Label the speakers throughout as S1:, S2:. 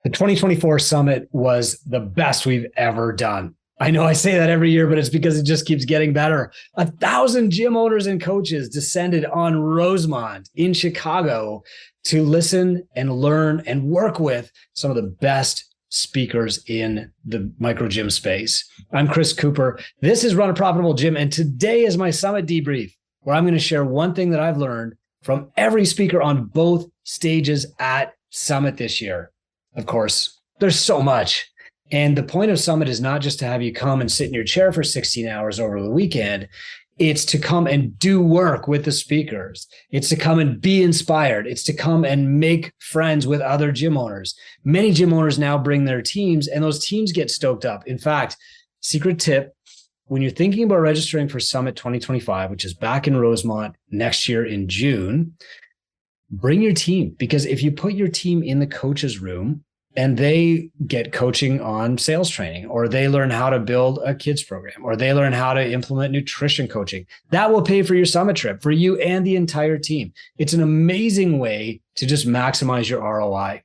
S1: The 2024 summit was the best we've ever done. I know I say that every year, but it's because it just keeps getting better. 1,000 gym owners and coaches descended on Rosemont in Chicago to listen and learn and work with some of the best speakers in the micro gym space. I'm Chris Cooper. This is Run a Profitable Gym, and today is my summit debrief, where I'm going to share one thing that I've learned from every speaker on both stages at Summit this year. Of course, there's so much. And the point of Summit is not just to have you come and sit in your chair for 16 hours over the weekend. It's to come and do work with the speakers. It's to come and be inspired. It's to come and make friends with other gym owners. Many gym owners now bring their teams, and those teams get stoked up. In fact, secret tip, when you're thinking about registering for Summit 2025, which is back in Rosemont next year in June, bring your team, because if you put your team in the coach's room and they get coaching on sales training, or they learn how to build a kids program, or they learn how to implement nutrition coaching, that will pay for your summit trip for you and the entire team. It's an amazing way to just maximize your ROI.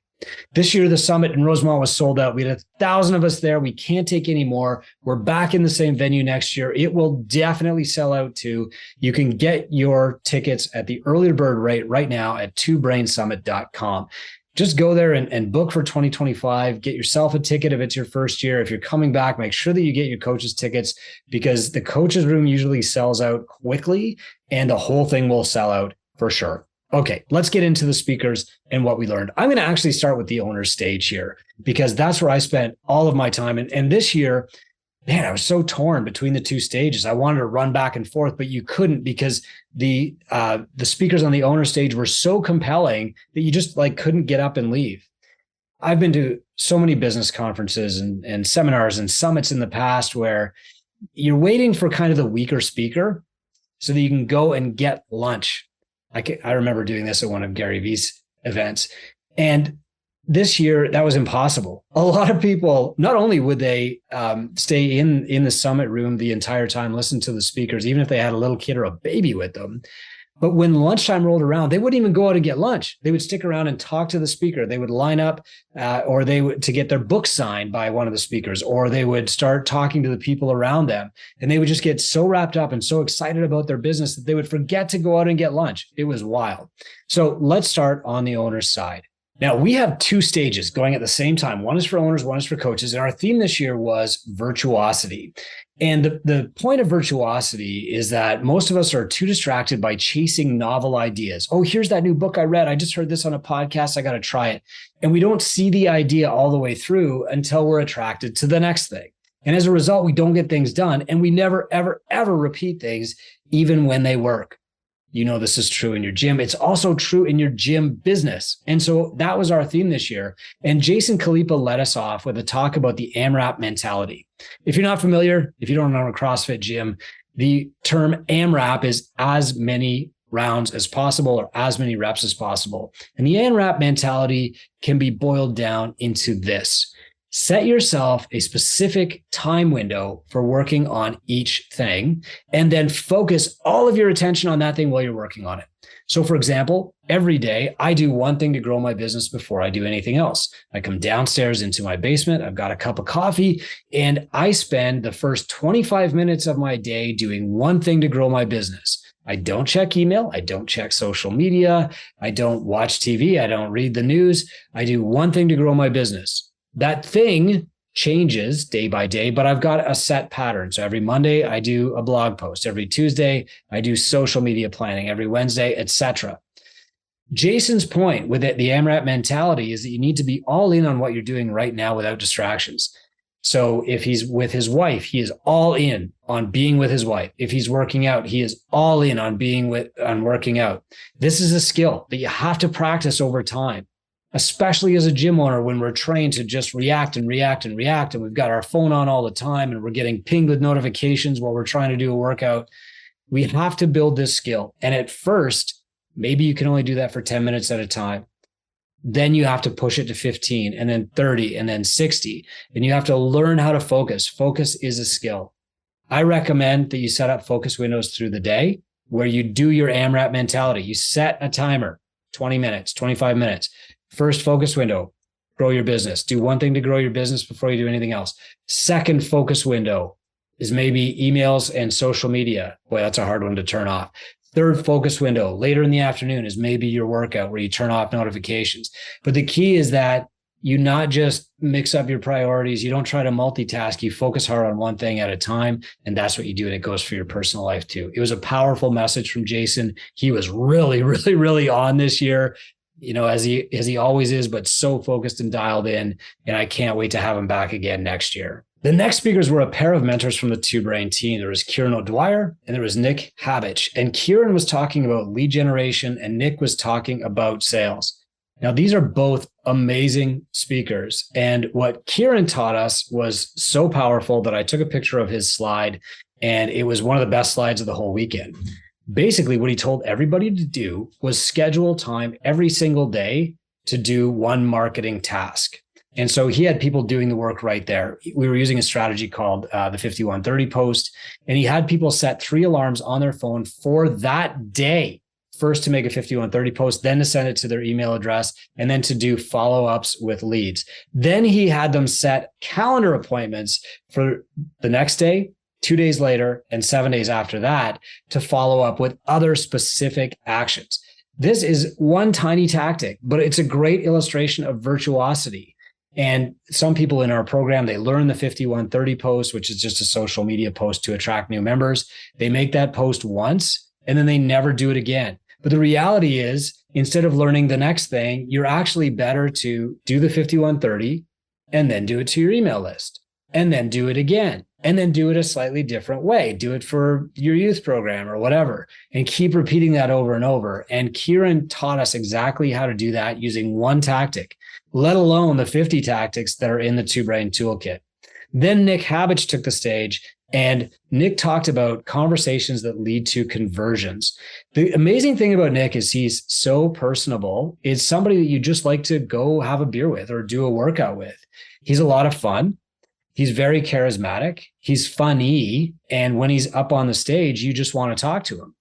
S1: This year, the summit in Rosemont was sold out. We had 1,000 of us there. We can't take any more. We're back in the same venue next year. It will definitely sell out too. You can get your tickets at the early bird rate right now at twobrainsummit.com. Just go there and book for 2025. Get yourself a ticket if it's your first year. If you're coming back, make sure that you get your coaches tickets, because the coaches room usually sells out quickly and the whole thing will sell out for sure. Okay, let's get into the speakers and what we learned. I'm going to actually start with the owner's stage here, because that's where I spent all of my time. And this year, man, I was so torn between the two stages. I wanted to run back and forth, but you couldn't, because the speakers on the owner stage were so compelling that you just couldn't get up and leave. I've been to so many business conferences and seminars and summits in the past where you're waiting for kind of the weaker speaker so that you can go and get lunch. I remember doing this at one of Gary Vee's events. And this year, that was impossible. A lot of people, not only would they stay in the summit room the entire time, listen to the speakers, even if they had a little kid or a baby with them, but when lunchtime rolled around, they wouldn't even go out and get lunch. They would stick around and talk to the speaker. They would line up or they would to get their book signed by one of the speakers, or they would start talking to the people around them. And they would just get so wrapped up and so excited about their business that they would forget to go out and get lunch. It was wild. So let's start on the owner's side. Now, we have two stages going at the same time. One is for owners, one is for coaches. And our theme this year was virtuosity. And the point of virtuosity is that most of us are too distracted by chasing novel ideas. Oh, here's that new book I read. I just heard this on a podcast. I got to try it. And we don't see the idea all the way through until we're attracted to the next thing. And as a result, we don't get things done. And we never, ever, ever repeat things, even when they work. You know, this is true in your gym. It's also true in your gym business. And so that was our theme this year. And Jason Khalipa led us off with a talk about the AMRAP mentality. If you're not familiar, if you don't own a CrossFit gym, the term AMRAP is as many rounds as possible or as many reps as possible. And the AMRAP mentality can be boiled down into this. Set yourself a specific time window for working on each thing, and then focus all of your attention on that thing while you're working on it. So for example, every day I do one thing to grow my business before I do anything else. I come downstairs into my basement, I've got a cup of coffee, and I spend the first 25 minutes of my day doing one thing to grow my business. I don't check email. I don't check social media. I don't watch TV. I don't read the news. I do one thing to grow my business. That thing changes day by day, but I've got a set pattern. So every Monday, I do a blog post. Every Tuesday, I do social media planning. Every Wednesday, etc. Jason's point with it, the AMRAP mentality, is that you need to be all in on what you're doing right now without distractions. So if he's with his wife, he is all in on being with his wife. If he's working out, he is all in on working out. This is a skill that you have to practice over time, especially as a gym owner, when we're trained to just react and react and react, and we've got our phone on all the time and we're getting pinged with notifications while we're trying to do a workout. We have to build this skill. And at first, maybe you can only do that for 10 minutes at a time. Then you have to push it to 15 and then 30 and then 60. And you have to learn how to focus. Focus is a skill. I recommend that you set up focus windows through the day where you do your AMRAP mentality. You set a timer, 20 minutes, 25 minutes. First focus window, grow your business. Do one thing to grow your business before you do anything else. Second focus window is maybe emails and social media. Boy, that's a hard one to turn off. Third focus window later in the afternoon is maybe your workout where you turn off notifications. But the key is that you not just mix up your priorities. You don't try to multitask. You focus hard on one thing at a time. And that's what you do. And it goes for your personal life too. It was a powerful message from Jason. He was really, really, really on this year, as he always is, but so focused and dialed in. And I can't wait to have him back again next year. The next speakers were a pair of mentors from the Two Brain team. There was Kieran O'Dwyer and there was Nick Habich. And Kieran was talking about lead generation and Nick was talking about sales. Now, these are both amazing speakers. And what Kieran taught us was so powerful that I took a picture of his slide, and it was one of the best slides of the whole weekend. Basically, what he told everybody to do was schedule time every single day to do one marketing task. And so he had people doing the work right there. We were using a strategy called the 5130 post, and he had people set 3 alarms on their phone for that day. First to make a 5130 post, then to send it to their email address, and then to do follow-ups with leads. Then he had them set calendar appointments for the next day, 2 days later, and 7 days after that to follow up with other specific actions. This is one tiny tactic, but it's a great illustration of virtuosity. And some people in our program, they learn the 5130 post, which is just a social media post to attract new members. They make that post once, and then they never do it again. But the reality is, instead of learning the next thing, you're actually better to do the 5130 and then do it to your email list and then do it again and then do it a slightly different way. Do it for your youth program or whatever and keep repeating that over and over. And Kieran taught us exactly how to do that using one tactic, let alone the 50 tactics that are in the Two Brain toolkit. Then Nick Habich took the stage. And Nick talked about conversations that lead to conversions. The amazing thing about Nick is he's so personable. It's somebody that you just like to go have a beer with or do a workout with. He's a lot of fun. He's very charismatic. He's funny. And when he's up on the stage, you just want to talk to him.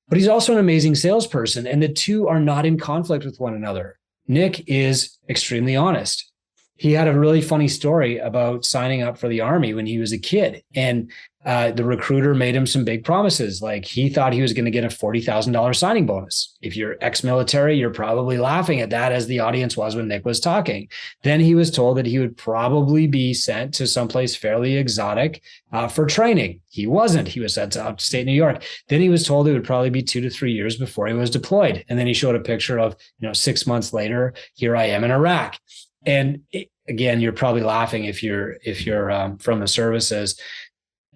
S1: But he's also an amazing salesperson. And the two are not in conflict with one another. Nick is extremely honest. He had a really funny story about signing up for the Army when he was a kid. And the recruiter made him some big promises. Like he thought he was going to get a $40,000 signing bonus. If you're ex-military, you're probably laughing at that, as the audience was when Nick was talking. Then he was told that he would probably be sent to someplace fairly exotic for training. He wasn't. He was sent to upstate New York. Then he was told it would probably be 2 to 3 years before he was deployed. And then he showed a picture of, 6 months later, here I am in Iraq. And again, you're probably laughing if you're from the services.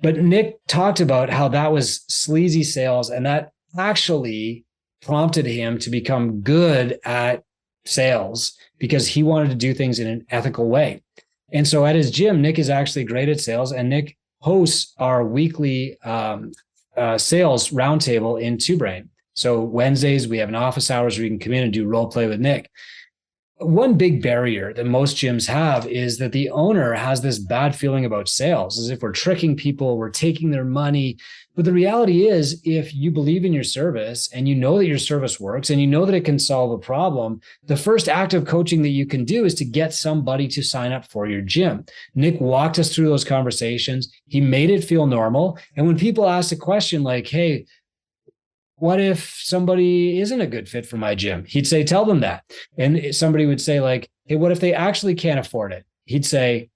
S1: But Nick talked about how that was sleazy sales, and that actually prompted him to become good at sales because he wanted to do things in an ethical way. And so at his gym, Nick is actually great at sales, and Nick hosts our weekly sales roundtable in Two Brain. So Wednesdays, we have an office hours where you can come in and do role play with Nick. One big barrier that most gyms have is that the owner has this bad feeling about sales, as if we're tricking people, we're taking their money. But the reality is, if you believe in your service and you know that your service works and you know that it can solve a problem, the first act of coaching that you can do is to get somebody to sign up for your gym. Nick walked us through those conversations. He made it feel normal. And when people ask a question like, hey, what if somebody isn't a good fit for my gym? He'd say, tell them that. And somebody would say like, hey, what if they actually can't afford it? He'd say,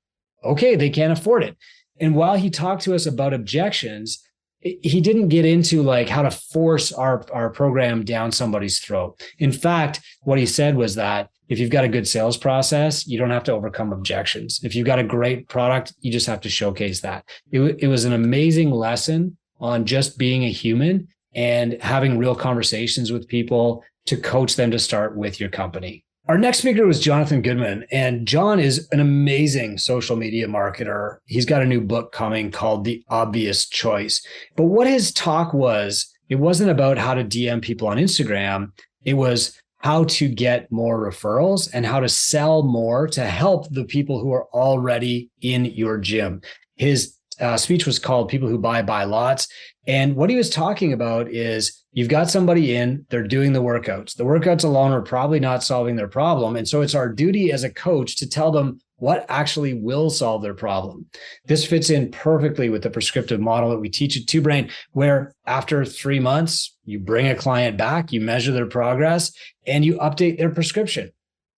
S1: okay, they can't afford it. And while he talked to us about objections, he didn't get into like how to force our program down somebody's throat. In fact, what he said was that if you've got a good sales process, you don't have to overcome objections. If you've got a great product, you just have to showcase that. It was an amazing lesson on just being a human and having real conversations with people to coach them to start with your company. Our next speaker was Jonathan Goodman, and John is an amazing social media marketer. He's got a new book coming called The Obvious Choice. But what his talk was, it wasn't about how to DM people on Instagram. It was how to get more referrals and how to sell more to help the people who are already in your gym. His speech was called People Who Buy Lots. And what he was talking about is you've got somebody in, they're doing the workouts. The workouts alone are probably not solving their problem. And so it's our duty as a coach to tell them what actually will solve their problem. This fits in perfectly with the prescriptive model that we teach at Two Brain, where after 3 months, you bring a client back, you measure their progress, and you update their prescription.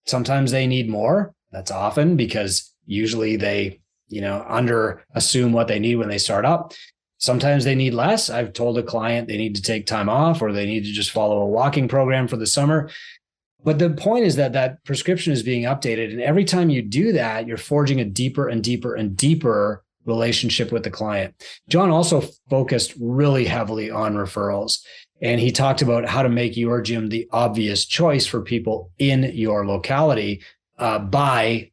S1: Sometimes they need more. That's often because usually they, under assume what they need when they start up. Sometimes they need less. I've told a client they need to take time off or they need to just follow a walking program for the summer. But the point is that prescription is being updated. And every time you do that, you're forging a deeper and deeper and deeper relationship with the client. John also focused really heavily on referrals. And he talked about how to make your gym the obvious choice for people in your locality by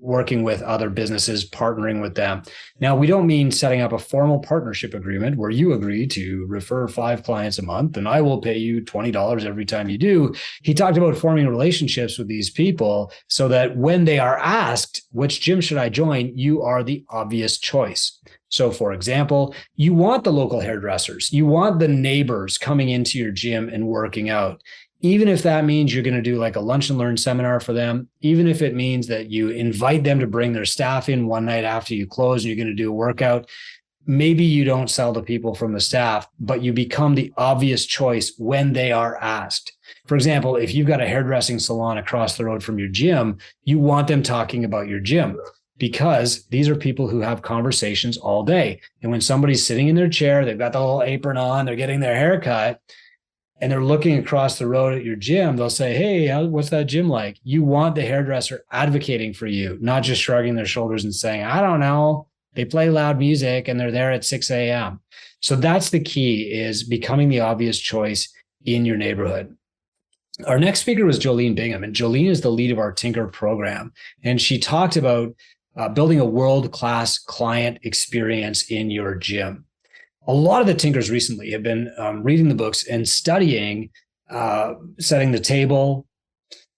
S1: working with other businesses, partnering with them. Now, we don't mean setting up a formal partnership agreement where you agree to refer 5 clients a month and I will pay you $20 every time you do. He talked about forming relationships with these people so that when they are asked, which gym should I join, you are the obvious choice. So for example, you want the local hairdressers, you want the neighbors coming into your gym and working out. Even if that means you're going to do like a lunch and learn seminar for them, even if it means that you invite them to bring their staff in one night after you close and you're going to do a workout, maybe you don't sell to people from the staff, but you become the obvious choice when they are asked. For example, if you've got a hairdressing salon across the road from your gym, you want them talking about your gym because these are people who have conversations all day. And when somebody's sitting in their chair, they've got the little apron on, they're getting their hair cut, and they're looking across the road at your gym, they'll say, hey, what's that gym like? You want the hairdresser advocating for you, not just shrugging their shoulders and saying, I don't know. They play loud music and they're there at 6 a.m. So that's the key, is becoming the obvious choice in your neighborhood. Our next speaker was Joleen Bingham, and Joleen is the lead of our Tinker program. And she talked about building a world-class client experience in your gym. A lot of the Tinkers recently have been reading the books and studying Setting the Table,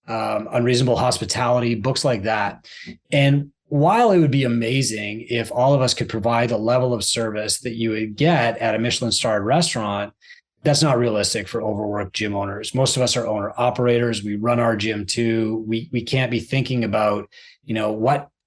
S1: Unreasonable Hospitality, books like that. And while it would be amazing if all of us could provide the level of service that you would get at a Michelin-starred restaurant, that's not realistic for overworked gym owners. Most of us are owner operators. We run our gym too. We can't be thinking about,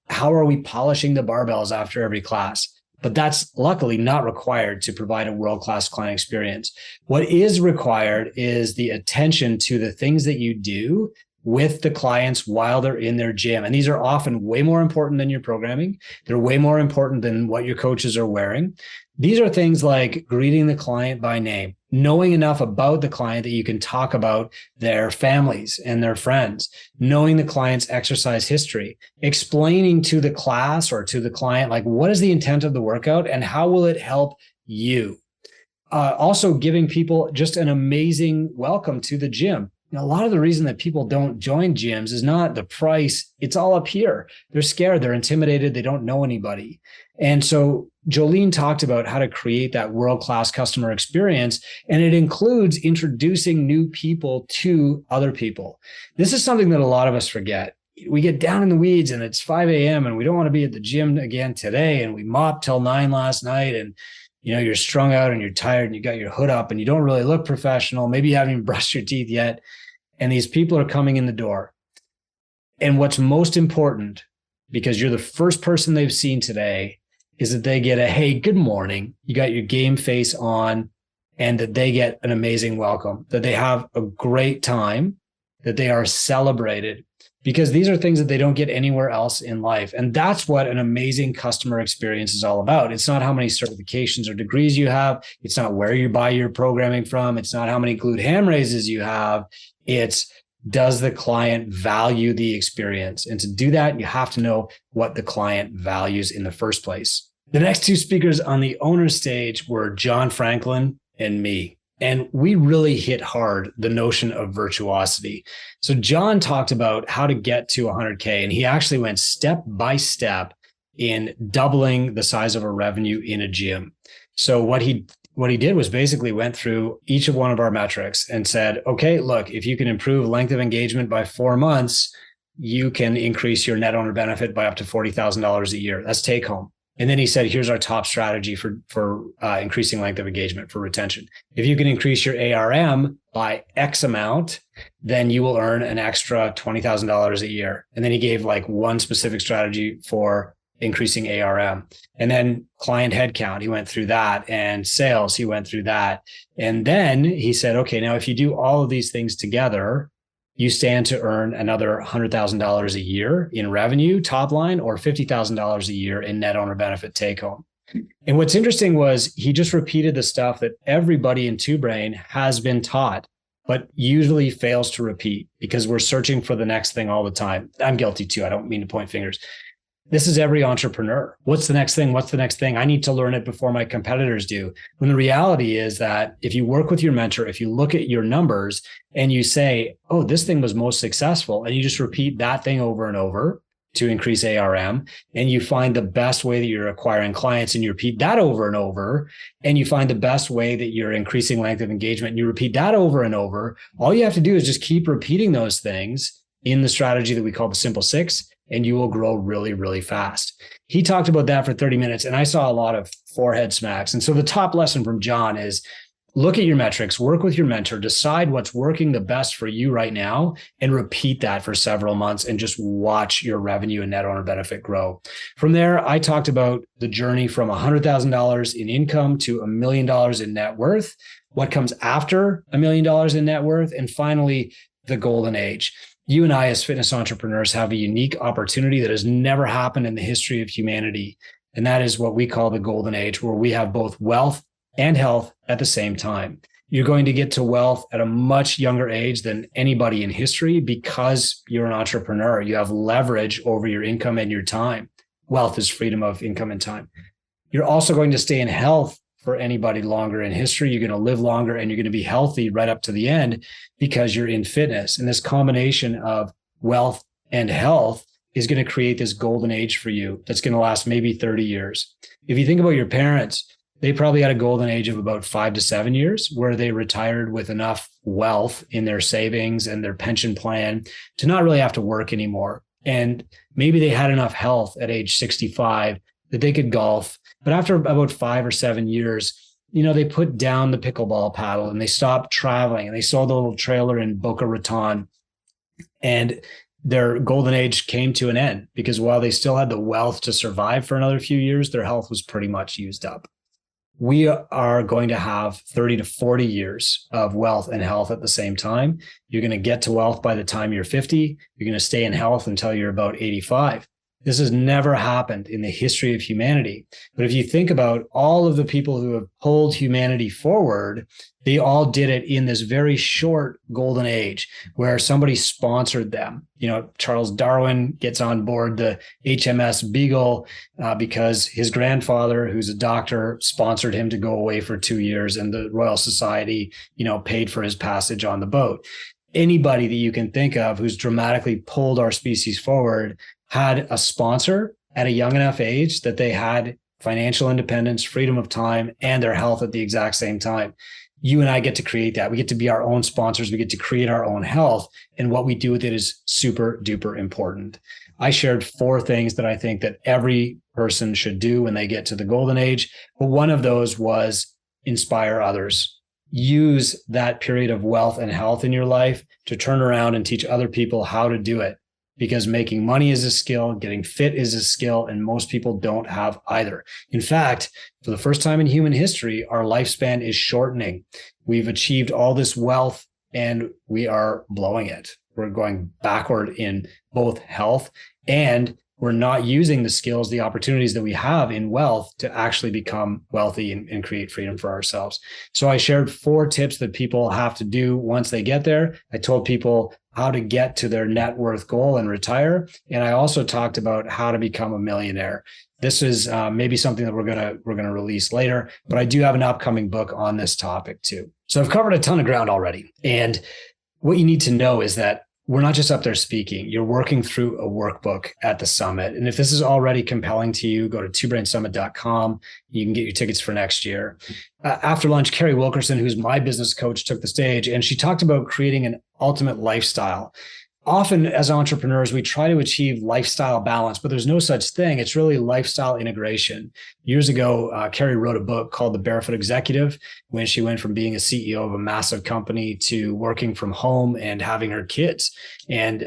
S1: how are we polishing the barbells after every class? But that's luckily not required to provide a world-class client experience. What is required is the attention to the things that you do with the clients while they're in their gym. And these are often way more important than your programming. They're way more important than what your coaches are wearing. These are things like greeting the client by name, knowing enough about the client that you can talk about their families and their friends, knowing the client's exercise history, explaining to the class or to the client, like, what is the intent of the workout and how will it help you? Also giving people just an amazing welcome to the gym. A lot of the reason that people don't join gyms is not the price. It's all up here. They're scared. They're intimidated. They don't know anybody. And so Joleen talked about how to create that world-class customer experience, and it includes introducing new people to other people. This is something that a lot of us forget. We get down in the weeds and it's 5 a.m. and we don't want to be at the gym again today. And we mopped till 9 last night and you're strung out and you're tired and you got your hood up and you don't really look professional. Maybe you haven't even brushed your teeth yet. And these people are coming in the door. And what's most important, because you're the first person they've seen today, is that they get a, hey, good morning. You got your game face on, and that they get an amazing welcome, that they have a great time, that they are celebrated, because these are things that they don't get anywhere else in life. And that's what an amazing customer experience is all about. It's not how many certifications or degrees you have. It's not where you buy your programming from. It's not how many glute ham raises you have. It's, does the client value the experience? And to do that, you have to know what the client values in the first place. The next 2 speakers on the owner stage were John Franklin and me. And we really hit hard the notion of virtuosity. So John talked about how to get to 100K, and he actually went step by step in doubling the size of a revenue in a gym. So what he did was basically went through each of one of our metrics and said, okay, look, if you can improve length of engagement by 4 months, you can increase your net owner benefit by up to $40,000 a year. That's take home. And then he said, here's our top strategy for increasing length of engagement for retention. If you can increase your ARM by X amount, then you will earn an extra $20,000 a year. And then he gave like one specific strategy for increasing ARM. And then client headcount, he went through that, and sales, he went through that. And then he said, okay, now if you do all of these things together, you stand to earn another $100,000 a year in revenue top line, or $50,000 a year in net owner benefit take home. And what's interesting was he just repeated the stuff that everybody in Two Brain has been taught, but usually fails to repeat because we're searching for the next thing all the time. I'm guilty too. I don't mean to point fingers. This is every entrepreneur. What's the next thing? What's the next thing? I need to learn it before my competitors do. When the reality is that if you work with your mentor, if you look at your numbers and you say, oh, this thing was most successful, and you just repeat that thing over and over to increase ARM, and you find the best way that you're acquiring clients and you repeat that over and over, and you find the best way that you're increasing length of engagement and you repeat that over and over, all you have to do is just keep repeating those things in the strategy that we call the Simple Six, and you will grow really, really fast. He talked about that for 30 minutes, and I saw a lot of forehead smacks. And so the top lesson from John is look at your metrics, work with your mentor, decide what's working the best for you right now, and repeat that for several months and just watch your revenue and net owner benefit grow. From there, I talked about the journey from $100,000 in income to $1 million in net worth, what comes after $1 million in net worth, and finally, the golden age. You and I as fitness entrepreneurs have a unique opportunity that has never happened in the history of humanity. And that is what we call the golden age, where we have both wealth and health at the same time. You're going to get to wealth at a much younger age than anybody in history because you're an entrepreneur. You have leverage over your income and your time. Wealth is freedom of income and time. You're also going to stay in health for anybody longer in history. You're going to live longer and you're going to be healthy right up to the end because you're in fitness. And this combination of wealth and health is going to create this golden age for you that's going to last maybe 30 years. If you think about your parents, they probably had a golden age of about 5 to 7 years where they retired with enough wealth in their savings and their pension plan to not really have to work anymore. And maybe they had enough health at age 65 that they could golf. But after about 5 or 7 years, they put down the pickleball paddle and they stopped traveling and they sold the little trailer in Boca Raton, and their golden age came to an end because while they still had the wealth to survive for another few years, their health was pretty much used up. We are going to have 30 to 40 years of wealth and health at the same time. You're going to get to wealth by the time you're 50. You're going to stay in health until you're about 85. This has never happened in the history of humanity. But if you think about all of the people who have pulled humanity forward, they all did it in this very short golden age where somebody sponsored them. Charles Darwin gets on board the HMS Beagle because his grandfather, who's a doctor, sponsored him to go away for 2 years, and the Royal Society, paid for his passage on the boat. Anybody that you can think of who's dramatically pulled our species forward had a sponsor at a young enough age that they had financial independence, freedom of time, and their health at the exact same time. You and I get to create that. We get to be our own sponsors. We get to create our own health. And what we do with it is super duper important. I shared 4 things that I think that every person should do when they get to the golden age. But one of those was inspire others. Use that period of wealth and health in your life to turn around and teach other people how to do it. Because making money is a skill, getting fit is a skill, and most people don't have either. In fact, for the first time in human history, our lifespan is shortening. We've achieved all this wealth and we are blowing it. We're going backward in both health, and we're not using the skills, the opportunities that we have in wealth to actually become wealthy and create freedom for ourselves. So I shared 4 tips that people have to do once they get there. I told people how to get to their net worth goal and retire. And I also talked about how to become a millionaire. This is maybe something that we're gonna release later, but I do have an upcoming book on this topic too. So I've covered a ton of ground already. And what you need to know is that we're not just up there speaking. You're working through a workbook at the summit. And if this is already compelling to you, go to twobrainsummit.com. You can get your tickets for next year. After lunch, Carrie Wilkerson, who's my business coach, took the stage and she talked about creating an ultimate lifestyle. often as entrepreneurs, we try to achieve lifestyle balance, but there's no such thing. It's really lifestyle integration. Years ago, Carrie wrote a book called The Barefoot Executive, when she went from being a CEO of a massive company to working from home and having her kids. And,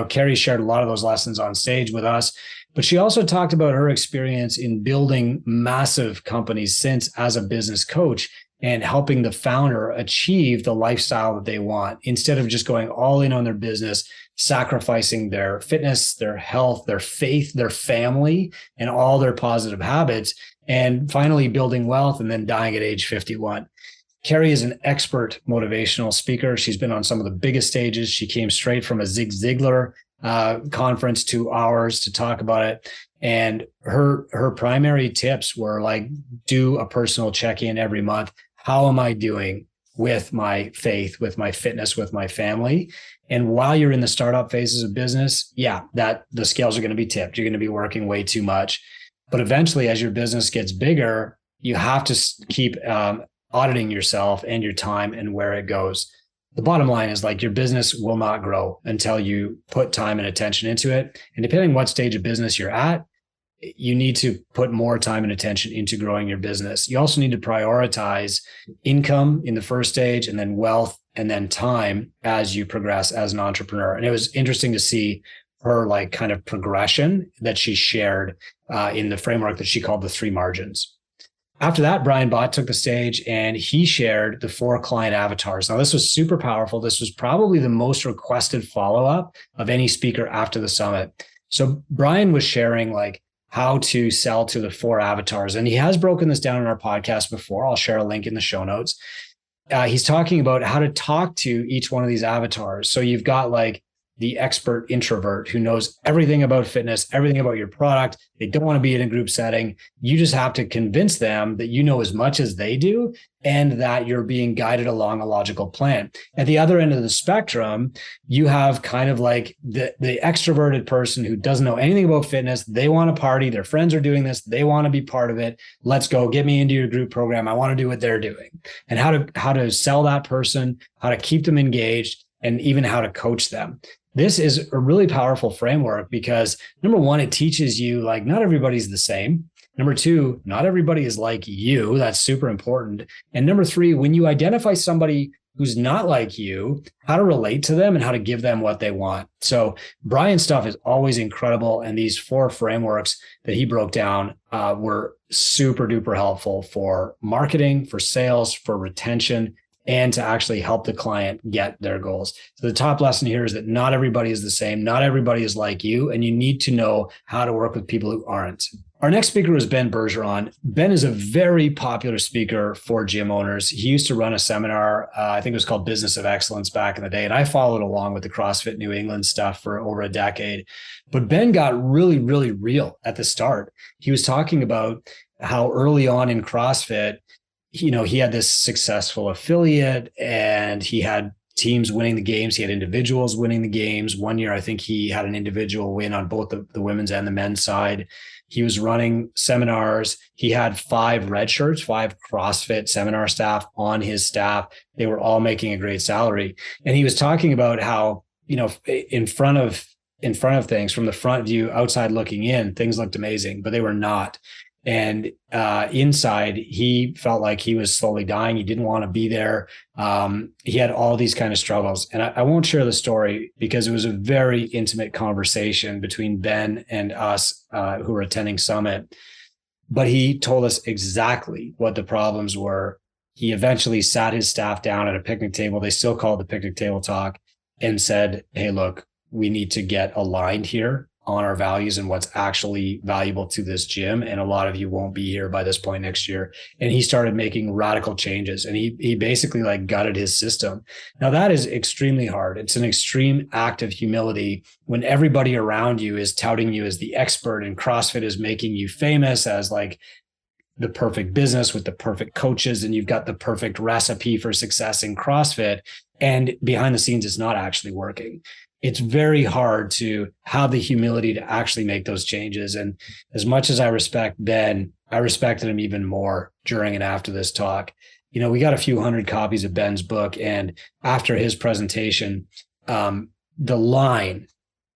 S1: Carrie shared a lot of those lessons on stage with us, but she also talked about her experience in building massive companies since as a business coach, and helping the founder achieve the lifestyle that they want instead of just going all in on their business, sacrificing their fitness, their health, their faith, their family, and all their positive habits, and finally building wealth and then dying at age 51. Carrie is an expert motivational speaker. She's been on some of the biggest stages. She came straight from a Zig Ziglar conference to ours to talk about it. And her primary tips were like, do a personal check-in every month. How am I doing with my faith, with my fitness, with my family? And while you're in the startup phases of business, that the scales are going to be tipped. You're going to be working way too much. But eventually, as your business gets bigger, you have to keep auditing yourself and your time and where it goes. The bottom line is like your business will not grow until you put time and attention into it. And depending on what stage of business you're at, you need to put more time and attention into growing your business. You also need to prioritize income in the first stage, and then wealth, and then time as you progress as an entrepreneur. And it was interesting to see her like kind of progression that she shared in the framework that she called the 3 margins. After that, Brian Bott took the stage and he shared the 4 client avatars. Now, this was super powerful. This was probably the most requested follow-up of any speaker after the summit. So Brian was sharing like how to sell to the 4 avatars. And he has broken this down in our podcast before. I'll share a link in the show notes. He's talking about how to talk to each one of these avatars. So you've got like the expert introvert who knows everything about fitness, everything about your product. They don't want to be in a group setting. You just have to convince them that you know as much as they do and that you're being guided along a logical plan. At the other end of the spectrum, you have kind of like the extroverted person who doesn't know anything about fitness. They want to party. Their friends are doing this. They want to be part of it. Let's go. Get me into your group program. I want to do what they're doing. And how to sell that person, how to keep them engaged, and even how to coach them. This is a really powerful framework because number one, it teaches you like not everybody's the same. Number two, not everybody is like you. That's super important. And number three, when you identify somebody who's not like you, how to relate to them and how to give them what they want. So Brian's stuff is always incredible. And these 4 frameworks that he broke down were super duper helpful for marketing, for sales, for retention, and to actually help the client get their goals. So the top lesson here is that not everybody is the same. Not everybody is like you, and you need to know how to work with people who aren't. Our next speaker was Ben Bergeron. Ben is a very popular speaker for gym owners. He used to run a seminar, I think it was called Business of Excellence back in the day, and I followed along with the CrossFit New England stuff for over a decade. But Ben got really, really real at the start. He was talking about how early on in CrossFit, he had this successful affiliate and he had teams winning the games. He had individuals winning the games. One year, I think he had an individual win on both the women's and the men's side. He was running seminars. He had 5 red shirts, 5 CrossFit seminar staff on his staff. They were all making a great salary. And he was talking about how, in front of things, from the front view, outside looking in, things looked amazing, but they were not. And inside, he felt like he was slowly dying. He didn't want to be there. He had all these kind of struggles. And I won't share the story because it was a very intimate conversation between Ben and us who were attending Summit. But he told us exactly what the problems were. He eventually sat his staff down at a picnic table. They still call it the picnic table talk, and said, hey, look, we need to get aligned here on our values and what's actually valuable to this gym. And a lot of you won't be here by this point next year. And he started making radical changes, and he basically like gutted his system. Now that is extremely hard. It's an extreme act of humility when everybody around you is touting you as the expert, and CrossFit is making you famous as like the perfect business with the perfect coaches, and you've got the perfect recipe for success in CrossFit. And behind the scenes, it's not actually working. It's very hard to have the humility to actually make those changes. And as much as I respect Ben, I respected him even more during and after this talk. We got a few hundred copies of Ben's book. And after his presentation, the line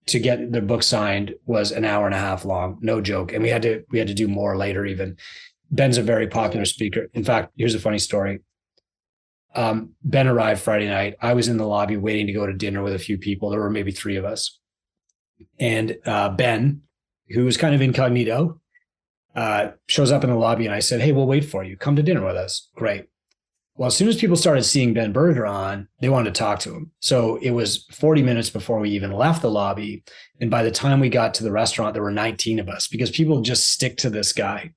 S1: to get the book signed was an hour and a half long, no joke. And we had to do more later even. Ben's a very popular speaker. In fact, here's a funny story. Ben arrived Friday night. I was in the lobby waiting to go to dinner with a few people. There were maybe 3 of us. And Ben, who was kind of incognito, shows up in the lobby, and I said, "Hey, we'll wait for you. Come to dinner with us." Great. Well, as soon as people started seeing Ben Bergeron, they wanted to talk to him. So it was 40 minutes before we even left the lobby. And by the time we got to the restaurant, there were 19 of us because people just stick to this guy.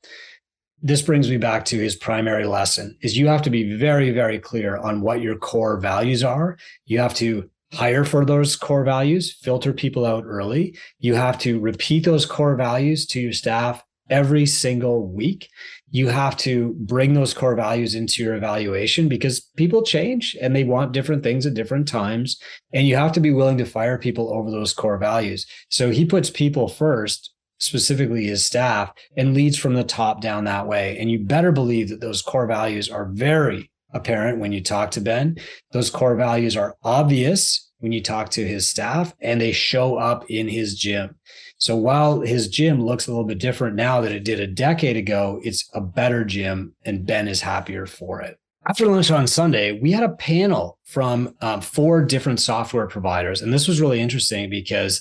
S1: This brings me back to his primary lesson is you have to be very, very clear on what your core values are. You have to hire for those core values, filter people out early. You have to repeat those core values to your staff every single week. You have to bring those core values into your evaluation because people change and they want different things at different times. And you have to be willing to fire people over those core values. So he puts people first, specifically his staff, and leads from the top down that way. And you better believe that those core values are very apparent when you talk to Ben. Those core values are obvious when you talk to his staff, and they show up in his gym. So while his gym looks a little bit different now than it did a decade ago, it's a better gym, and Ben is happier for it. After lunch on Sunday, we had a panel from 4 different software providers. And this was really interesting because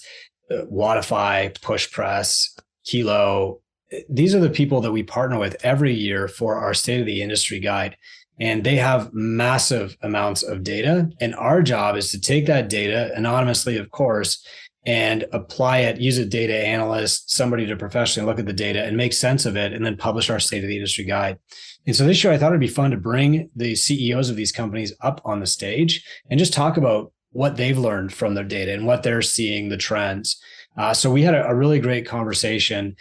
S1: Wodify, PushPress, Kilo, these are the people that we partner with every year for our State of the Industry guide. And they have massive amounts of data. And our job is to take that data, anonymously, of course, and apply it, use a data analyst, somebody to professionally look at the data and make sense of it, and then publish our State of the Industry guide. And so this year, I thought it'd be fun to bring the CEOs of these companies up on the stage and just talk about what they've learned from their data and what they're seeing, the trends. So we had a really great conversation.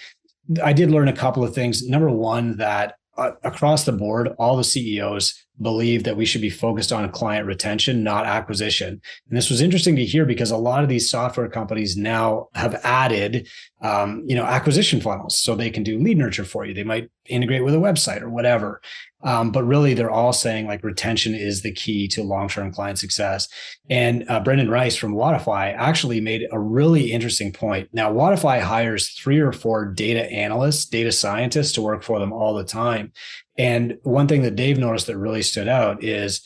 S1: I did learn a couple of things. Number one, that across the board, all the CEOs believe that we should be focused on client retention, not acquisition. And this was interesting to hear because a lot of these software companies now have added, acquisition funnels so they can do lead nurture for you. They might integrate with a website or whatever. But really, they're all saying like retention is the key to long-term client success. And Brendan Rice from Wodify actually made a really interesting point. Now, Wodify hires 3 or 4 data analysts, data scientists to work for them all the time. And one thing that Dave noticed that really stood out is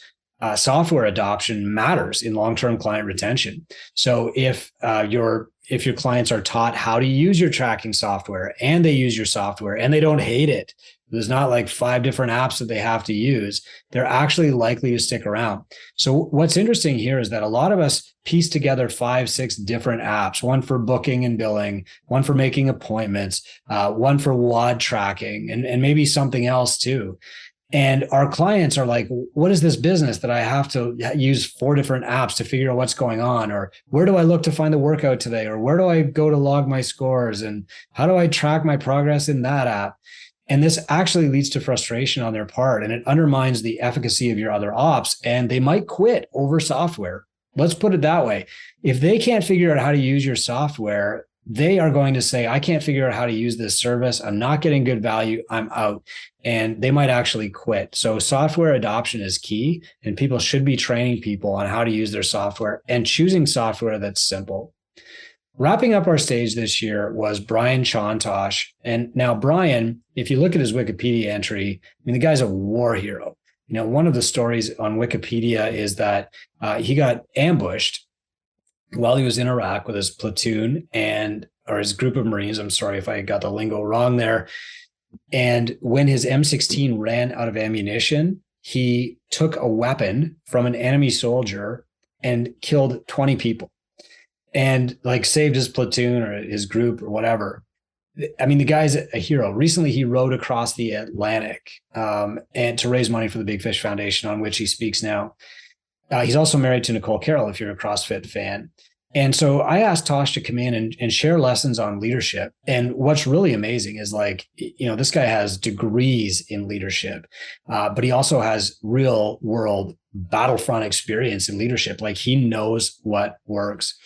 S1: software adoption matters in long-term client retention. So if your clients are taught how to use your tracking software and they use your software and they don't hate it, there's not like 5 different apps that they have to use, they're actually likely to stick around. So what's interesting here is that a lot of us piece together 5, 6 different apps, one for booking and billing, one for making appointments, one for WOD tracking, and maybe something else too. And our clients are like, what is this business that I have to use 4 different apps to figure out what's going on? Or where do I look to find the workout today? Or where do I go to log my scores? And how do I track my progress in that app? And this actually leads to frustration on their part, and it undermines the efficacy of your other ops, and they might quit over software. Let's put it that way. If they can't figure out how to use your software, they are going to say, I can't figure out how to use this service. I'm not getting good value. I'm out. And they might actually quit. So software adoption is key, and people should be training people on how to use their software and choosing software that's simple. Wrapping up our stage this year was Brian Chontosh. And now Brian, if you look at his Wikipedia entry, I mean, the guy's a war hero. You know, one of the stories on Wikipedia is that he got ambushed while he was in Iraq with his platoon or his group of Marines. I'm sorry if I got the lingo wrong there. And when his M16 ran out of ammunition, he took a weapon from an enemy soldier and killed 20 people. And like saved his platoon or his group or whatever. I mean, the guy's a hero. Recently, he rowed across the Atlantic and to raise money for the Big Fish Foundation, on which he speaks now. He's also married to Nicole Carroll, if you're a CrossFit fan. And so I asked Tosh to come in and share lessons on leadership. And what's really amazing is this guy has degrees in leadership, but he also has real world battlefront experience in leadership. Like he knows what works.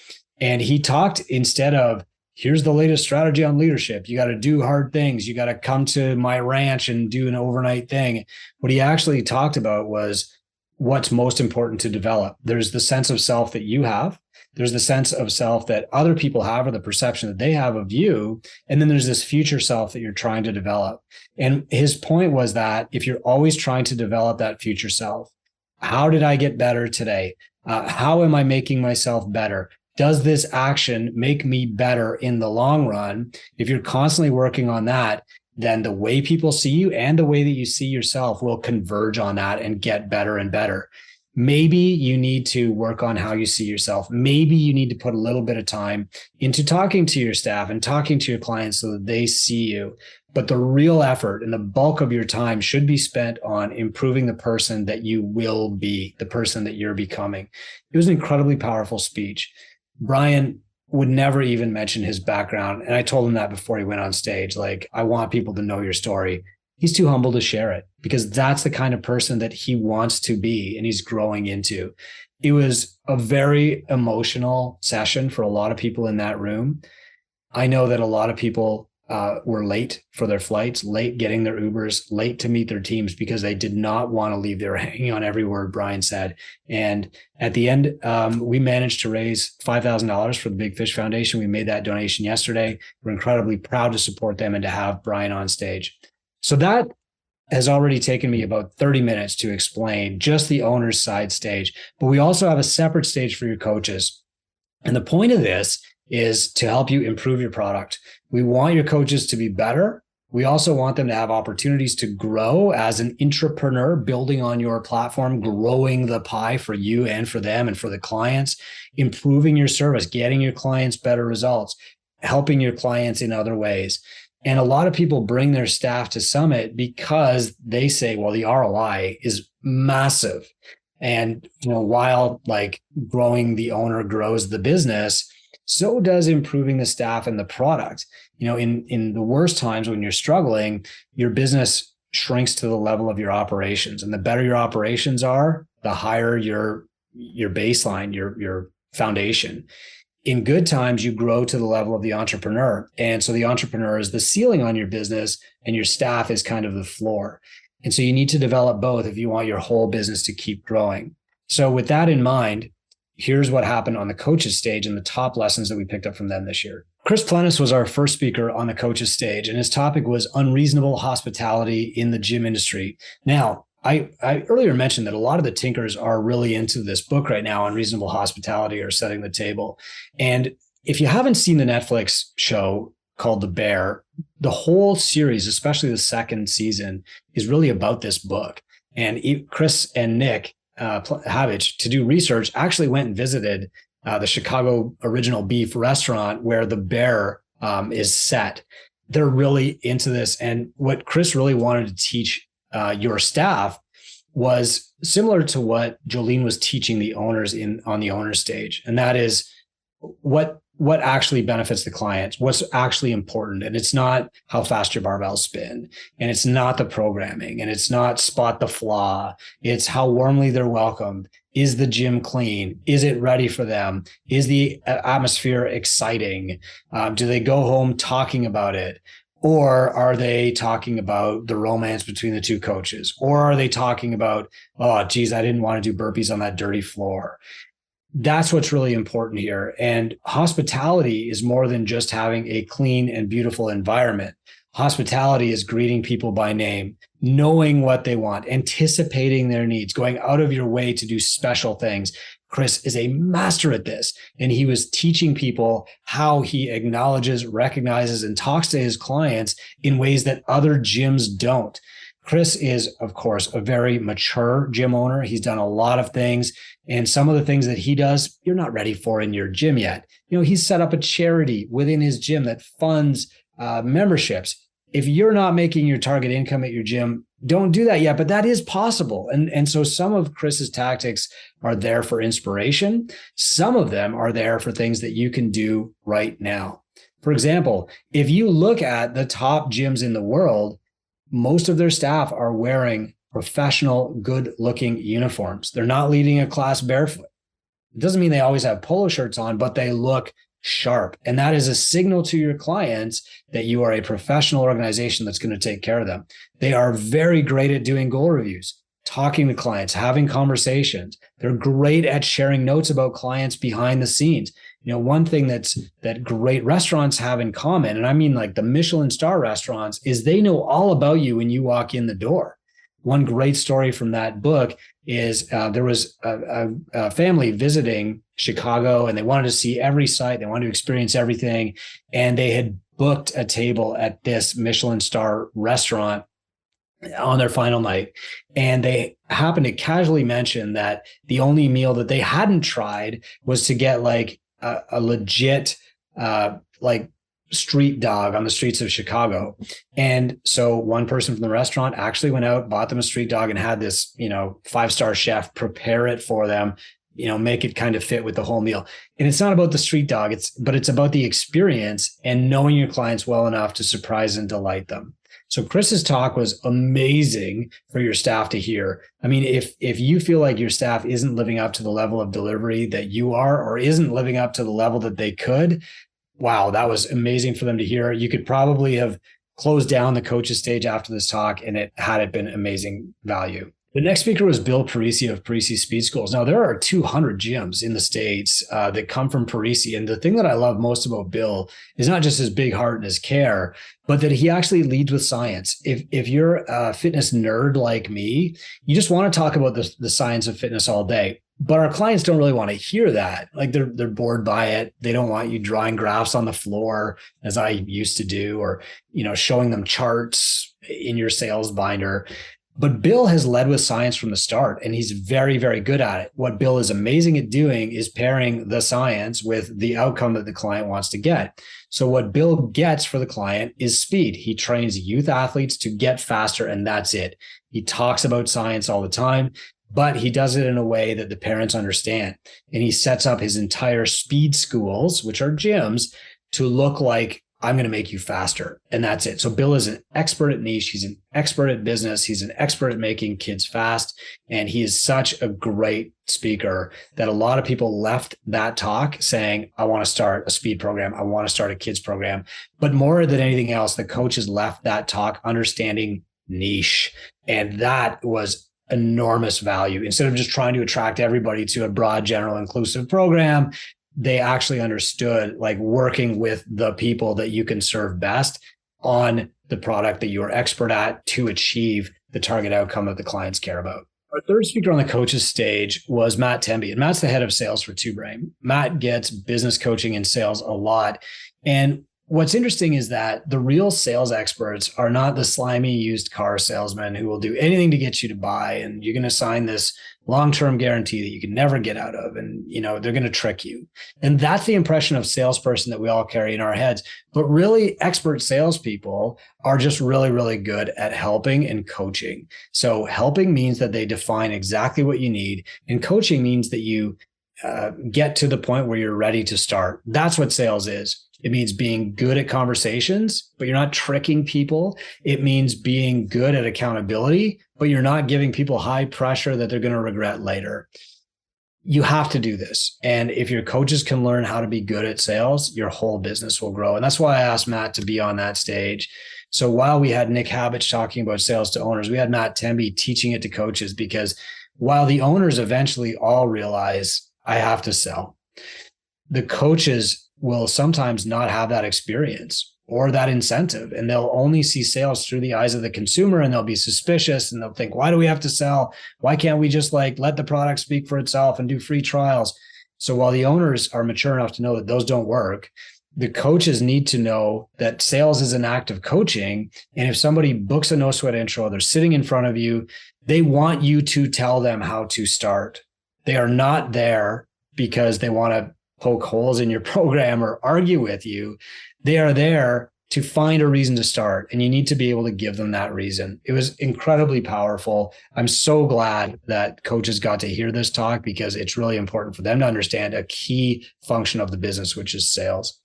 S1: And he talked, instead of, here's the latest strategy on leadership, you got to do hard things, you got to come to my ranch and do an overnight thing. What he actually talked about was what's most important to develop. There's the sense of self that you have, There's the sense of self that other people have, or the perception that they have of you. And then there's this future self that you're trying to develop. And his point was that if you're always trying to develop that future self, how did I get better today? How am I making myself better? Does this action make me better in the long run? If you're constantly working on that, then the way people see you and the way that you see yourself will converge on that and get better and better. Maybe you need to work on how you see yourself. Maybe you need to put a little bit of time into talking to your staff and talking to your clients so that they see you. But the real effort and the bulk of your time should be spent on improving the person that you will be, the person that you're becoming. It was an incredibly powerful speech. Brian would never even mention his background. And I told him that before he went on stage. Like, I want people to know your story. He's too humble to share it because that's the kind of person that he wants to be and he's growing into. It was a very emotional session for a lot of people in that room. I know that a lot of people were late for their flights, late getting their Ubers, late to meet their teams because they did not want to leave. They were hanging on every word Brian said. And at the end, we managed to raise $5,000 for the Big Fish Foundation. We made that donation yesterday. We're incredibly proud to support them and to have Brian on stage. So that has already taken me about 30 minutes to explain just the owner's side stage. But we also have a separate stage for your coaches. And the point of this is to help you improve your product. We want your coaches to be better. We also want them to have opportunities to grow as an entrepreneur, building on your platform, growing the pie for you and for them and for the clients, improving your service, getting your clients better results, helping your clients in other ways. And a lot of people bring their staff to Summit because they say, well, the ROI is massive. And, while like growing the owner grows the business, so does improving the staff and the product. In the worst times when you're struggling, your business shrinks to the level of your operations. And the better your operations are, the higher your baseline, your foundation. In good times, you grow to the level of the entrepreneur. And so the entrepreneur is the ceiling on your business and your staff is kind of the floor. And so you need to develop both if you want your whole business to keep growing. So with that in mind, here's what happened on the coaches stage and the top lessons that we picked up from them this year. Chris Plennis was our first speaker on the coaches stage, and his topic was unreasonable hospitality in the gym industry. Now, I earlier mentioned that a lot of the tinkers are really into this book right now, Unreasonable Hospitality or Setting the Table. And if you haven't seen the Netflix show called The Bear, the whole series, especially the second season, is really about this book. And Chris and Nick Habich, to do research, actually went and visited the Chicago Original Beef restaurant where The Bear is set. They're really into this. And what Chris really wanted to teach your staff was similar to what Joleen was teaching the owners on the owner stage. And that is what actually benefits the clients, what's actually important. And it's not how fast your barbells spin, and it's not the programming, and it's not spot the flaw. It's how warmly they're welcomed. Is the gym clean? Is it ready for them? Is the atmosphere exciting? Do they go home talking about it? Or are they talking about the romance between the two coaches? Or are they talking about, oh, geez, I didn't want to do burpees on that dirty floor? That's what's really important here. And hospitality is more than just having a clean and beautiful environment. Hospitality is greeting people by name, knowing what they want, anticipating their needs, going out of your way to do special things. Chris is a master at this, and he was teaching people how he acknowledges, recognizes, and talks to his clients in ways that other gyms don't. Chris is, of course, a very mature gym owner. He's done a lot of things, and some of the things that he does, you're not ready for in your gym yet. He's set up a charity within his gym that funds memberships. If you're not making your target income at your gym, don't do that yet, but that is possible. And so some of Chris's tactics are there for inspiration. Some of them are there for things that you can do right now. For example, if you look at the top gyms in the world, most of their staff are wearing professional, good-looking uniforms. They're not leading a class barefoot. It doesn't mean they always have polo shirts on, but they look sharp. And that is a signal to your clients that you are a professional organization that's going to take care of them. They are very great at doing goal reviews. talking to clients, having conversations. They're great at sharing notes about clients behind the scenes. One thing that great restaurants have in common, and I mean like the Michelin star restaurants, is they know all about you when you walk in the door. One great story from that book is there was a family visiting Chicago, and they wanted to see every site. They wanted to experience everything. And they had booked a table at this Michelin star restaurant on their final night. And they happened to casually mention that the only meal that they hadn't tried was to get like a legit like street dog on the streets of Chicago. And so one person from the restaurant actually went out, bought them a street dog, and had this, 5-star chef prepare it for them, make it kind of fit with the whole meal. And it's not about the street dog, but it's about the experience and knowing your clients well enough to surprise and delight them. So Chris's talk was amazing for your staff to hear. I mean, if you feel like your staff isn't living up to the level of delivery that you are, or isn't living up to the level that they could, wow, that was amazing for them to hear. You could probably have closed down the coaches stage after this talk, and it been amazing value. The next speaker was Bill Parisi of Parisi Speed Schools. Now, there are 200 gyms in the States that come from Parisi. And the thing that I love most about Bill is not just his big heart and his care, but that he actually leads with science. If you're a fitness nerd like me, you just want to talk about the science of fitness all day. But our clients don't really want to hear that. Like they're bored by it. They don't want you drawing graphs on the floor, as I used to do, or showing them charts in your sales binder. But Bill has led with science from the start, and he's very, very good at it. What Bill is amazing at doing is pairing the science with the outcome that the client wants to get. So what Bill gets for the client is speed. He trains youth athletes to get faster, and that's it. He talks about science all the time, but he does it in a way that the parents understand. And he sets up his entire speed schools, which are gyms, to look like, I'm going to make you faster. And that's it. So Bill is an expert at niche. He's an expert at business. He's an expert at making kids fast. And he is such a great speaker that a lot of people left that talk saying, I want to start a speed program. I want to start a kids program. But more than anything else, the coaches left that talk understanding niche. And that was enormous value. Instead of just trying to attract everybody to a broad, general, inclusive program, they actually understood like working with the people that you can serve best on the product that you're expert at to achieve the target outcome that the clients care about. Our third speaker on the coaches stage was Matt Temby, and Matt's the head of sales for Two Brain. Matt gets business coaching and sales a lot. And what's interesting is that the real sales experts are not the slimy used car salesman who will do anything to get you to buy. And you're going to sign this long-term guarantee that you can never get out of. And, they're going to trick you. And that's the impression of salesperson that we all carry in our heads. But really expert salespeople are just really, really good at helping and coaching. So helping means that they define exactly what you need. And coaching means that you get to the point where you're ready to start. That's what sales is. It means being good at conversations, but you're not tricking people. It means being good at accountability, but you're not giving people high pressure that they're going to regret later. You have to do this. And if your coaches can learn how to be good at sales, your whole business will grow. And that's why I asked Matt to be on that stage. So while we had Nick Habich talking about sales to owners, we had Matt Temby teaching it to coaches, because while the owners eventually all realize I have to sell, the coaches will sometimes not have that experience or that incentive, and they'll only see sales through the eyes of the consumer, and they'll be suspicious, and they'll think, why do we have to sell? Why can't we just let the product speak for itself and do free trials? So while the owners are mature enough to know that those don't work, the coaches need to know that sales is an act of coaching. And if somebody books a no sweat intro, they're sitting in front of you, they want you to tell them how to start. They are not there because they want to poke holes in your program or argue with you. They are there to find a reason to start, and you need to be able to give them that reason. It was incredibly powerful. I'm so glad that coaches got to hear this talk, because it's really important for them to understand a key function of the business, which is sales.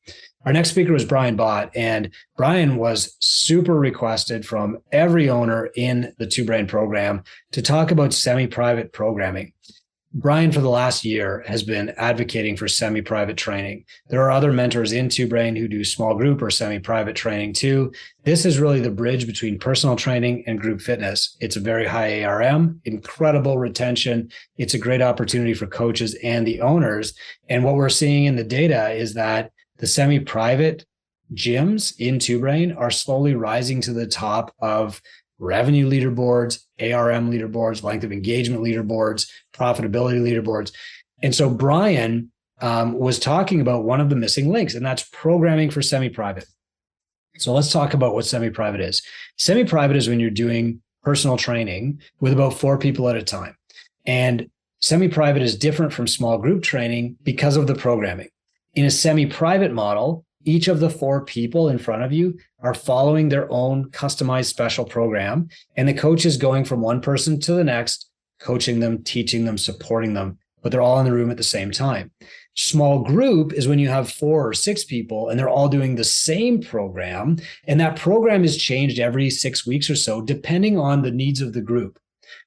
S1: Our next speaker was Brian Bott, and Brian was super requested from every owner in the Two Brain program to talk about semi-private programming. Brian, for the last year, has been advocating for semi-private training. There are other mentors in Two Brain who do small group or semi-private training too. This is really the bridge between personal training and group fitness. It's a very high ARM, incredible retention. It's a great opportunity for coaches and the owners. And what we're seeing in the data is that the semi-private gyms in Two Brain are slowly rising to the top of revenue leaderboards, ARM leaderboards, length of engagement leaderboards, profitability leaderboards. And so Brian was talking about one of the missing links, and that's programming for semi-private. So let's talk about what semi-private is. Semi-private is when you're doing personal training with about 4 people at a time. And semi-private is different from small group training because of the programming. In a semi-private model, each of the 4 people in front of you are following their own customized special program, and the coach is going from one person to the next, coaching them, teaching them, supporting them, but they're all in the room at the same time. Small group is when you have 4 or 6 people and they're all doing the same program, and that program is changed every 6 weeks or so, depending on the needs of the group.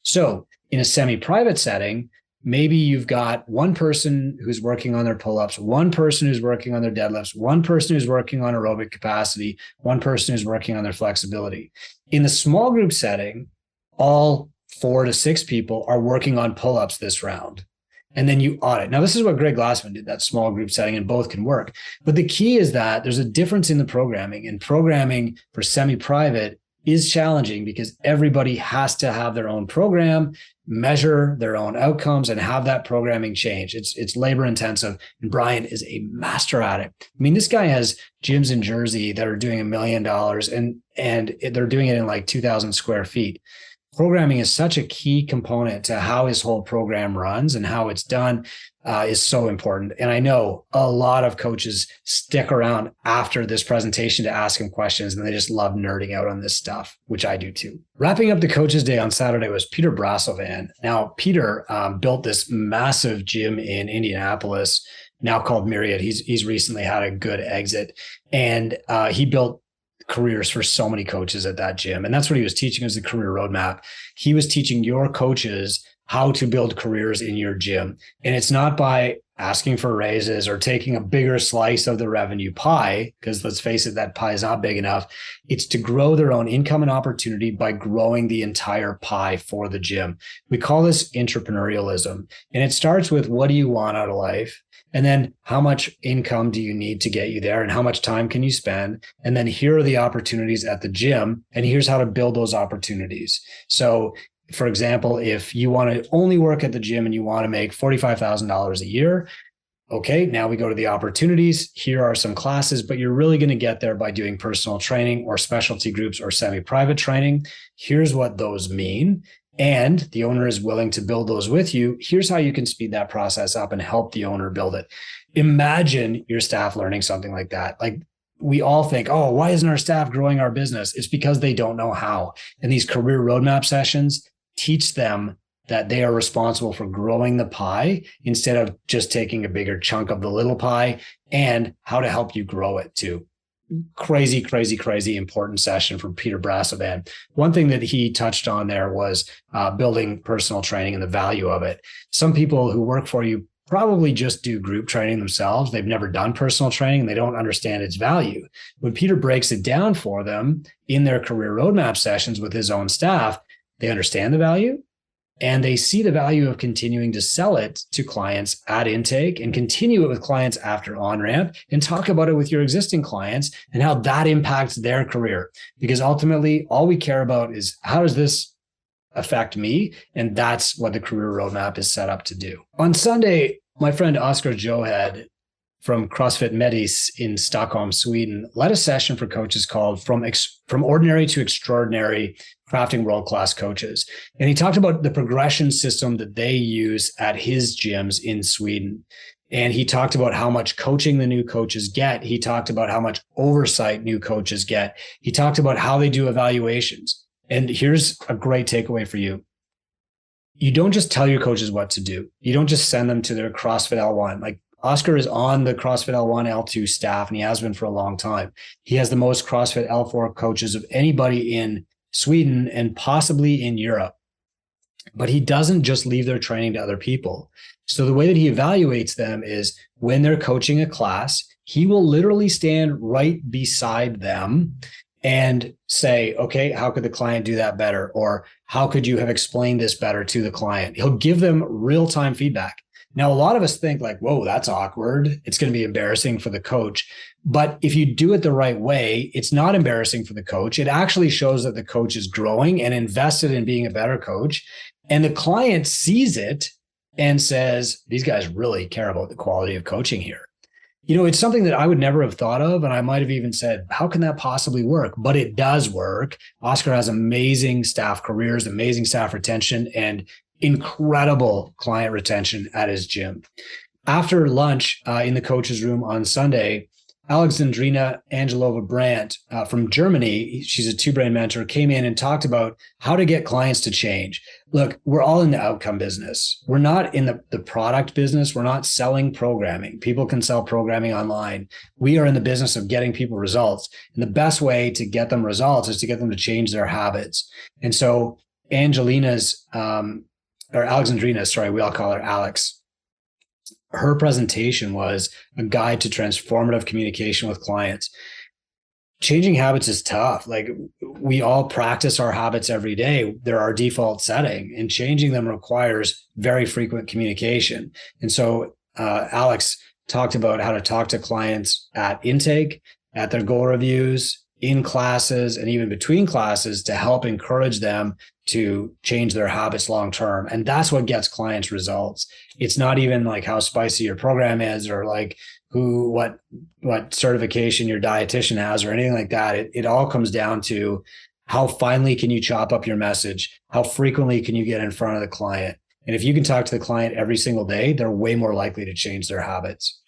S1: So in a semi-private setting, maybe you've got one person who's working on their pull-ups, one person who's working on their deadlifts, one person who's working on aerobic capacity, one person who's working on their flexibility. In the small group setting, all 4 to 6 people are working on pull-ups this round. And then you audit. Now, this is what Greg Glassman did, that small group setting, and both can work. But the key is that there's a difference in the programming, and programming for semi-private is challenging because everybody has to have their own program, measure their own outcomes, and have that programming change. It's labor intensive, and Brian is a master at it. I mean, this guy has gyms in Jersey that are doing $1 million, and they're doing it in like 2,000 square feet. Programming is such a key component to how his whole program runs, and how it's done is so important. And I know a lot of coaches stick around after this presentation to ask him questions, and they just love nerding out on this stuff, which I do too. Wrapping up the Coaches Day on Saturday was Peter Brasselvan. Now, Peter built this massive gym in Indianapolis, now called Myriad. He's recently had a good exit, and he built careers for so many coaches at that gym. And that's what he was teaching as the career roadmap. He was teaching your coaches how to build careers in your gym. And it's not by asking for raises or taking a bigger slice of the revenue pie, because let's face it, that pie is not big enough. It's to grow their own income and opportunity by growing the entire pie for the gym. We call this entrepreneurialism. And it starts with, what do you want out of life? And then how much income do you need to get you there, and how much time can you spend? And then here are the opportunities at the gym, and here's how to build those opportunities. So for example, if you want to only work at the gym and you want to make $45,000 a year, okay, now we go to the opportunities. Here are some classes, but you're really going to get there by doing personal training or specialty groups or semi-private training. Here's what those mean. And the owner is willing to build those with you. Here's how you can speed that process up and help the owner build it. Imagine your staff learning something like that. Like, we all think, oh, why isn't our staff growing our business? It's because they don't know how. And these career roadmap sessions teach them that they are responsible for growing the pie instead of just taking a bigger chunk of the little pie, and how to help you grow it too. Crazy, crazy, crazy important session from Peter Brasselvan. One thing that he touched on there was building personal training and the value of it. Some people who work for you probably just do group training themselves. They've never done personal training, and they don't understand its value. When Peter breaks it down for them in their career roadmap sessions with his own staff, they understand the value, and they see the value of continuing to sell it to clients at intake, and continue it with clients after on-ramp, and talk about it with your existing clients and how that impacts their career. Because ultimately, all we care about is, how does this affect me? And that's what the career roadmap is set up to do. On Sunday, my friend Oscar Johed from CrossFit Medis in Stockholm, Sweden, led a session for coaches called From Ordinary to Extraordinary, Crafting World-Class Coaches. And he talked about the progression system that they use at his gyms in Sweden. And he talked about how much coaching the new coaches get. He talked about how much oversight new coaches get. He talked about how they do evaluations. And here's a great takeaway for you. You don't just tell your coaches what to do. You don't just send them to their CrossFit L1. Like, Oscar is on the CrossFit L1, L2 staff, and he has been for a long time. He has the most CrossFit L4 coaches of anybody in Sweden and possibly in Europe. but he doesn't just leave their training to other people. So the way that he evaluates them is when they're coaching a class, he will literally stand right beside them and say, okay, how could the client do that better? Or how could you have explained this better to the client? He'll give them real-time feedback. Now, a lot of us think like, whoa, that's awkward. It's going to be embarrassing for the coach. But if you do it the right way, it's not embarrassing for the coach. It actually shows that the coach is growing and invested in being a better coach. And the client sees it and says, these guys really care about the quality of coaching here. It's something that I would never have thought of. And I might have even said, how can that possibly work? But it does work. Oscar has amazing staff careers, amazing staff retention, and incredible client retention at his gym. After lunch in the coach's room on Sunday, Alexandrina Angelova Brandt from Germany, she's a two-brain mentor, came in and talked about how to get clients to change. Look, we're all in the outcome business. We're not in the product business. We're not selling programming. People can sell programming online. We are in the business of getting people results. And the best way to get them results is to get them to change their habits. And so Alexandrina's, we all call her Alex. Her presentation was a guide to transformative communication with clients. Changing habits is tough. Like, we all practice our habits every day. They're our default setting, and changing them requires very frequent communication. And so Alex talked about how to talk to clients at intake, at their goal reviews, in classes, and even between classes to help encourage them to change their habits long-term. And that's what gets clients results. It's not even like how spicy your program is or like what certification your dietitian has or anything like that. It all comes down to how finely can you chop up your message? How frequently can you get in front of the client? And if you can talk to the client every single day, they're way more likely to change their habits.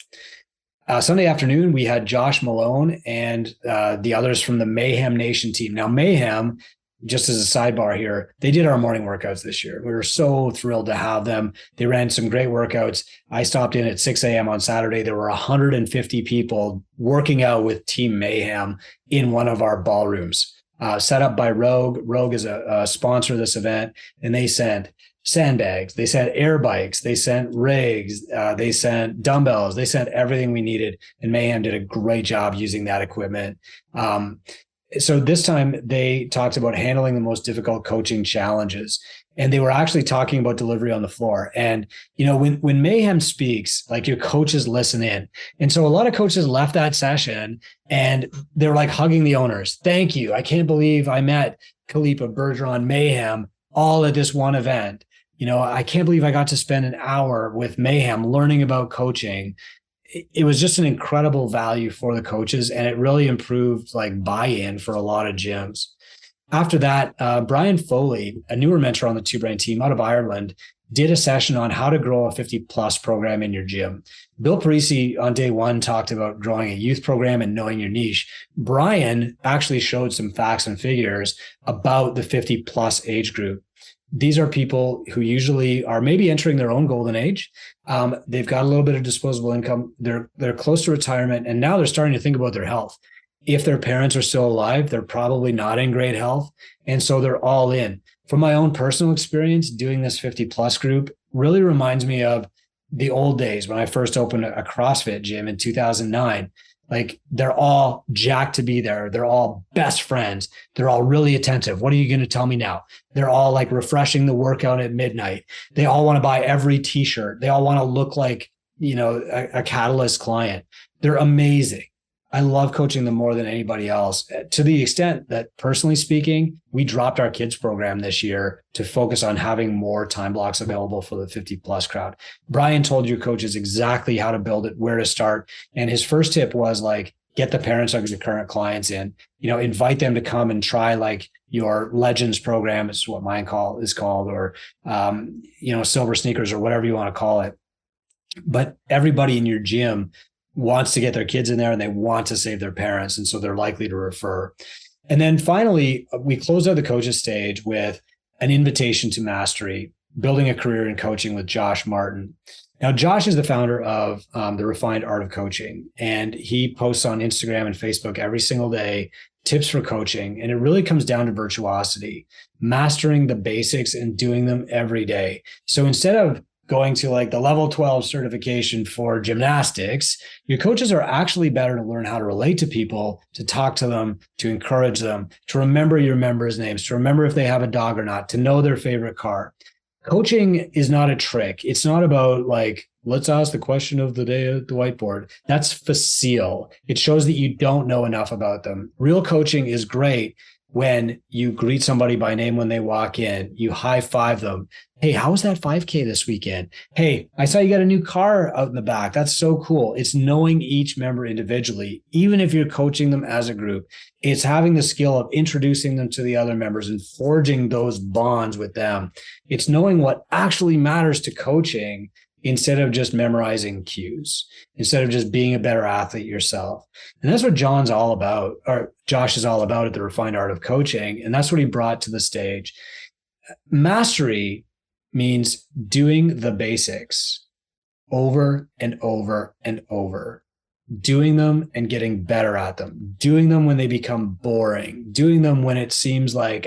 S1: Sunday afternoon, we had Josh Malone and the others from the Mayhem Nation team. Now, Mayhem, just as a sidebar here, they did our morning workouts this year. We were so thrilled to have them. They ran some great workouts. I stopped in at 6 a.m. on Saturday. There were 150 people working out with Team Mayhem in one of our ballrooms, set up by Rogue. Rogue is a sponsor of this event, and they sent sandbags, they sent air bikes, they sent rigs, they sent dumbbells, they sent everything we needed. And Mayhem did a great job using that equipment. So this time they talked about handling the most difficult coaching challenges. And they were actually talking about delivery on the floor. And, when Mayhem speaks, like, your coaches listen in. And so a lot of coaches left that session and they're like hugging the owners. Thank you. I can't believe I met Khalipa, Bergeron, Mayhem all at this one event. I can't believe I got to spend an hour with Mayhem learning about coaching. It was just an incredible value for the coaches, and it really improved like buy-in for a lot of gyms. After that, Brian Foley, a newer mentor on the Two Brain team out of Ireland, did a session on how to grow a 50+ program in your gym. Bill Parisi on day one talked about growing a youth program and knowing your niche. Brian actually showed some facts and figures about the 50+ age group. These are people who usually are maybe entering their own golden age. They've got a little bit of disposable income. They're close to retirement, and now they're starting to think about their health. If their parents are still alive, they're probably not in great health. And so they're all in. From my own personal experience, doing this 50+ group really reminds me of the old days when I first opened a CrossFit gym in 2009. Like, they're all jacked to be there. They're all best friends. They're all really attentive. What are you going to tell me now? They're all like refreshing the workout at midnight. They all want to buy every t-shirt. They all want to look like, a Catalyst client. They're amazing. I love coaching them more than anybody else, to the extent that, personally speaking, we dropped our kids program this year to focus on having more time blocks available for the 50+ crowd. Brian told your coaches exactly how to build it, where to start. And his first tip was like, get the parents of your current clients in, invite them to come and try like your Legends program is what mine is called, or, Silver Sneakers, or whatever you want to call it. But everybody in your gym wants to get their kids in there, and they want to save their parents. And so they're likely to refer. And then finally, we closed out the coaches stage with an invitation to mastery, building a career in coaching with Josh Martin. Now, Josh is the founder of the Refined Art of Coaching, and he posts on Instagram and Facebook every single day tips for coaching. And it really comes down to virtuosity, mastering the basics and doing them every day. So instead of going to like the level 12 certification for gymnastics, your coaches are actually better to learn how to relate to people, to talk to them, to encourage them, to remember your members' names, to remember if they have a dog or not, to know their favorite car. Coaching is not a trick. It's not about like, let's ask the question of the day at the whiteboard. That's facile. It shows that you don't know enough about them. Real coaching is great when you greet somebody by name when they walk in, you high five them. Hey, how was that 5K this weekend? Hey, I saw you got a new car out in the back. That's so cool. It's knowing each member individually, even if you're coaching them as a group. It's having the skill of introducing them to the other members and forging those bonds with them. It's knowing what actually matters to coaching instead of just memorizing cues, instead of just being a better athlete yourself. And that's what John's all about, or Josh is all about at the Refined Art of Coaching. And that's what he brought to the stage. Mastery means doing the basics over and over and over, doing them and getting better at them, doing them when they become boring, doing them when it seems like,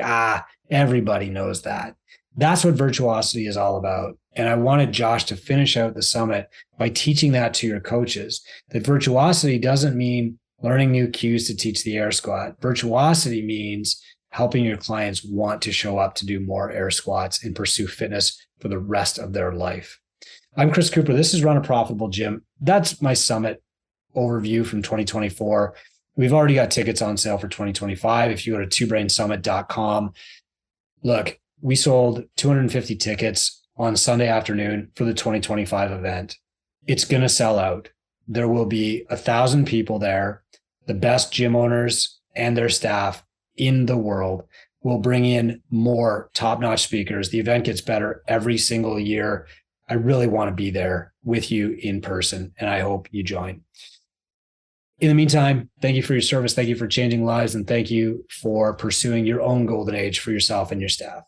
S1: everybody knows that. That's what virtuosity is all about. And I wanted Josh to finish out the summit by teaching that to your coaches, that virtuosity doesn't mean learning new cues to teach the air squat. Virtuosity means helping your clients want to show up to do more air squats and pursue fitness for the rest of their life. I'm Chris Cooper. This is Run a Profitable Gym. That's my summit overview from 2024. We've already got tickets on sale for 2025. If you go to twobrainsummit.com, look, we sold 250 tickets on Sunday afternoon for the 2025 event. It's going to sell out. There will be 1,000 people there. The best gym owners and their staff in the world will bring in more top-notch speakers. The event gets better every single year. I really want to be there with you in person, and I hope you join. In the meantime, thank you for your service. Thank you for changing lives, and thank you for pursuing your own golden age for yourself and your staff.